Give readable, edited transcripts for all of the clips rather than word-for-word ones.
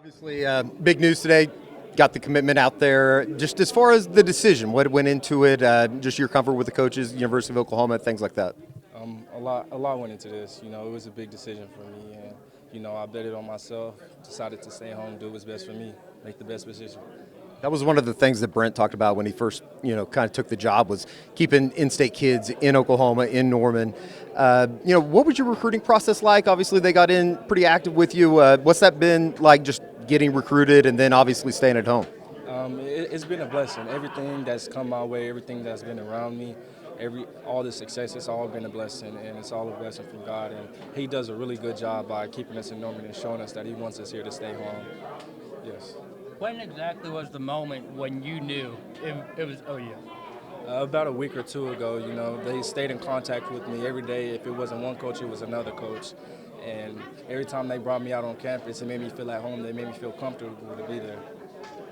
Obviously, big news today. Got the commitment out there. Just as far as the decision, what went into it, just your comfort with the coaches, University of Oklahoma, things like that. A lot went into this. It was a big decision for me, and I bet it on myself. Decided to stay home, do what's best for me, make the best decision. That was one of the things that Brent talked about when he first, kind of took the job was keeping in-state kids in Oklahoma, in Norman. What was your recruiting process like? Obviously, they got in pretty active with you. What's that been like, just getting recruited and then obviously staying at home? It's been a blessing. Everything that's come my way, everything that's been around me, all the success, it's all been a blessing, and it's all a blessing from God. And He does a really good job by keeping us in Norman and showing us that He wants us here to stay home. Yes. When exactly was the moment when you knew it was OU? About a week or two ago, they stayed in contact with me every day. If it wasn't one coach, it was another coach. And every time they brought me out on campus, it made me feel at home. They made me feel comfortable to be there.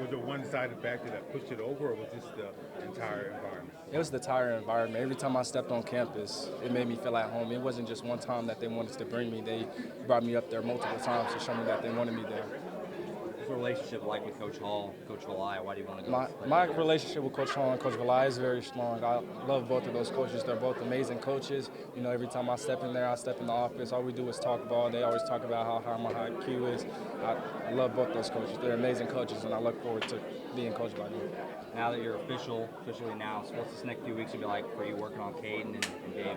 Was it one-sided factor that pushed it over, or was this the entire environment? It was the entire environment. Every time I stepped on campus, it made me feel at home. It wasn't just one time that they wanted to bring me. They brought me up there multiple times to show me that they wanted me there. What's your relationship like with Coach Hall, Coach Valai? Why do you want to go? My relationship with Coach Hall and Coach Valai is very strong. I love both of those coaches. They're both amazing coaches. Every time I step in there, I step in the office, all we do is talk ball. They always talk about how high my IQ is. I love both those coaches. They're amazing coaches, and I look forward to being coached by them. Now that you're officially announced, what's this next few weeks gonna be like for you working on Caden and David?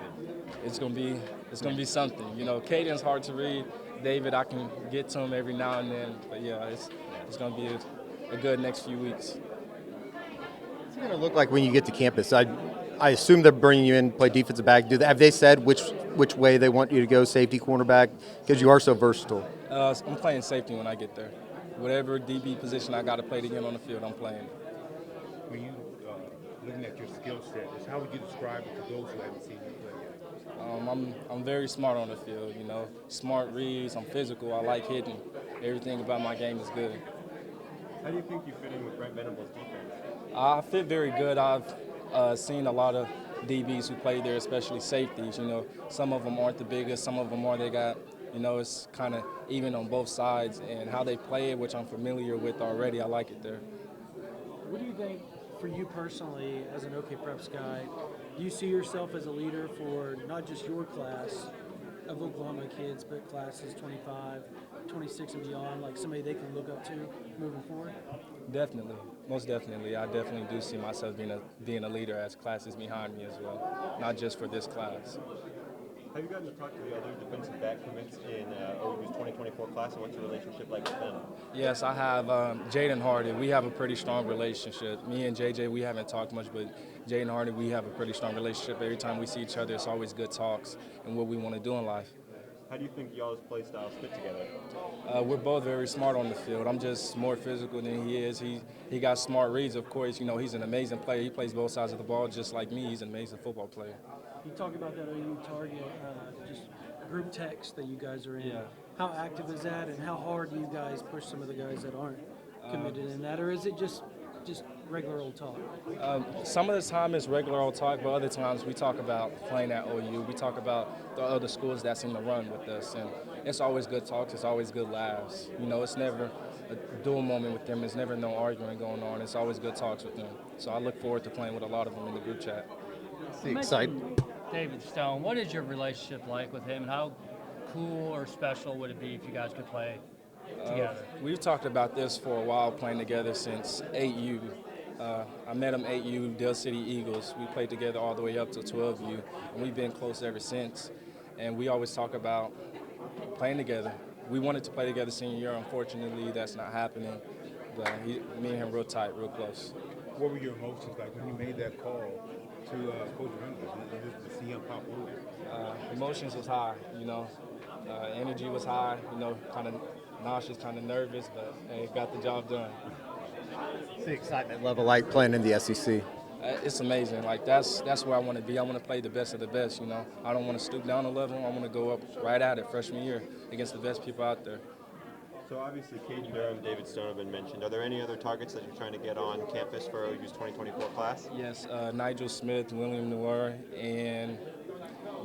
It's gonna be something. Caden's hard to read. David, I can get to him every now and then, but yeah, it's gonna be a good next few weeks. What's it going to look like when you get to campus? I assume they're bringing you in, play defensive back. Have they said which way they want you to go, safety, cornerback? Because you are so versatile. I'm playing safety when I get there. Whatever DB position I got to play to get on the field, I'm playing. When you looking at your skill set, how would you describe it to those who haven't seen you play yet? I'm very smart on the field. Smart reads. I'm physical. I like hitting. Everything about my game is good. How do you think you fit in with Brent Venables' defense? I fit very good. I've seen a lot of DBs who play there, especially safeties. Some of them aren't the biggest. Some of them are. They got. It's kind of even on both sides, and how they play it, which I'm familiar with already. I like it there. What do you think, for you personally, as an OKPreps guy, do you see yourself as a leader for not just your class of Oklahoma kids, but classes 25, 26 and beyond, like somebody they can look up to moving forward? Definitely, most definitely. I definitely do see myself being a leader as classes behind me as well, not just for this class. Have you gotten to talk to the other defensive back commits in OU's 2024 class, and what's your relationship like with them? Yes, I have Jaden Hardy. We have a pretty strong relationship. Me and JJ, we haven't talked much, but Jaden Hardy, we have a pretty strong relationship. Every time we see each other, it's always good talks and what we want to do in life. How do you think y'all's play styles fit together? We're both very smart on the field. I'm just more physical than he is. He got smart reads, of course. He's an amazing player. He plays both sides of the ball just like me. He's an amazing football player. You talk about that OU target, just group text that you guys are in. Yeah. How active is that, and how hard do you guys push some of the guys that aren't committed in that, or is it just regular old talk? Some of the time it's regular old talk, but other times we talk about playing at OU. We talk about the other schools that's in the run with us, and it's always good talks. It's always good laughs. It's never a dual moment with them. There's never no arguing going on. It's always good talks with them. So I look forward to playing with a lot of them in the group chat. Exciting. David Stone, what is your relationship like with him, and how cool or special would it be if you guys could play together? We've talked about this for a while, playing together since 8U. I met him 8U, Dale City Eagles. We played together all the way up to 12U, and we've been close ever since. And we always talk about playing together. We wanted to play together senior year. Unfortunately, that's not happening. But me and him real tight, real close. What were your emotions like when you made that call to Coach Venables and to see him pop over? Emotions was high, energy was high, kind of nauseous, kind of nervous, but hey, got the job done. What's the excitement level like playing in the SEC? It's amazing. That's where I want to be. I want to play the best of the best. I don't want to stoop down a level. I want to go up right at it freshman year against the best people out there. So obviously, Caden Durham and David Stone have been mentioned. Are there any other targets that you're trying to get on campus for OU's 2024 class? Yes, Nigel Smith, William Noir, and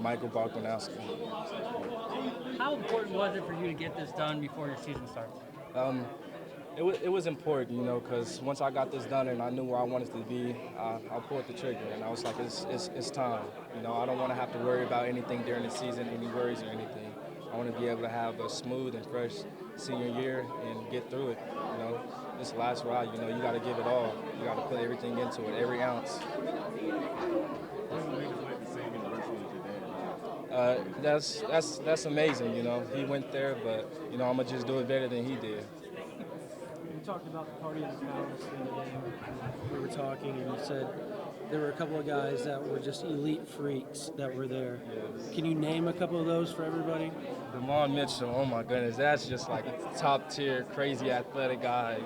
Mykel Patterson-McDonald. How important was it for you to get this done before your season starts? It was important, you know, because once I got this done and I knew where I wanted to be, I pulled the trigger, and I was like, it's time. You know, I don't want to have to worry about anything during the season, any worries or anything. I want to be able to have a smooth and fresh senior year and get through it. You know, this last ride, you know, you got to give it all. You got to put everything into it, every ounce. That's amazing. You know, he went there, but you know, I'm gonna just do it better than he did. We talked about the party in the palace the other day. We were talking, and you said there were a couple of guys that were just elite freaks that were there. Yes. Can you name a couple of those for everybody? Damon Mitchell, oh my goodness, that's just like top tier, crazy athletic guy.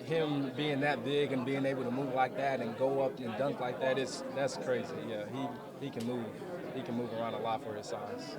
Him being that big and being able to move like that and go up and dunk like that, that's crazy. Yeah, he can move. He can move around a lot for his size.